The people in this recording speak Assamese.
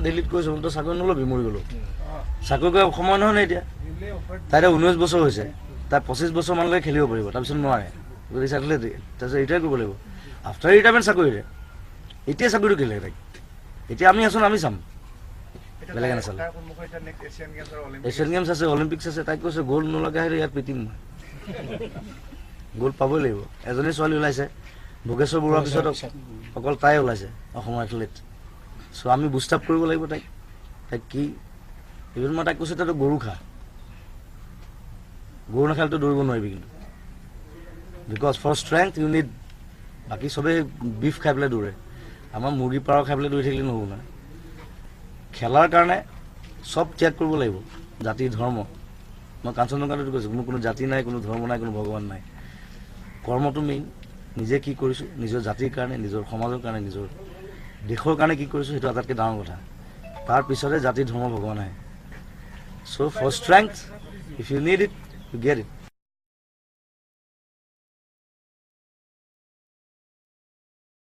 দিল্লীত কৈছো তো চাকৰি নলবি মৰি গ'লো চাকৰি কৰা সময় নহয় নে এতিয়া তাই 19 বছৰ হৈছে তাই 25 বছৰ মানলৈকে খেলিব পাৰিব তাৰপিছত নোৱাৰে যদি চাকৰি তাৰপিছত ৰিটায়াৰ কৰিব লাগিব আফটাৰ ৰিটায়াৰমেণ্ট চাকৰিৰে এতিয়া চাকৰিটো কেলে তাইক এতিয়া আমি আছো আমি চাম বেলেগে নাচালে এছিয়ান গেমছ আছে অলিম্পিক্স আছে তাইক কৈছে গ'ল্ড নলগা আহিলে ইয়াত পিটিম মই গ'ল্ড পাবই লাগিব এজনী ছোৱালী ওলাইছে ভোগেশ্বৰ বৰুৱাৰ পিছত অকল তাই ওলাইছে অসমৰ এথলেট চ' আমি বুষ্ট আপ কৰিব লাগিব তাইক কি ইভেন মই তাইক কৈছোঁ তইতো গৰু খা গৰু নাখালেতো দৌৰিব নোৱাৰিবি কিন্তু because for strength you need বাকী চবেই বিফ খাই পেলাই দৌৰে আমাৰ মুৰ্গী পাৰ খাই পেলাই দৌৰি থাকিলে নহ'ব নহয় খেলাৰ কাৰণে চব ত্যাগ কৰিব লাগিব জাতি ধৰ্ম মই কাঞ্চনজংঘাটো কৈছোঁ কোনো জাতি নাই কোনো ধৰ্ম নাই কোনো ভগৱান নাই কৰ্মটো মেইন নিজে কি কৰিছোঁ নিজৰ জাতিৰ কাৰণে নিজৰ সমাজৰ কাৰণে নিজৰ দেশৰ কাৰণে কি কৰিছোঁ সেইটো আটাইতকৈ ডাঙৰ কথা তাৰ পিছতে জাতি ধৰ্ম ভগৱান আহে so' for strength if you need it you get it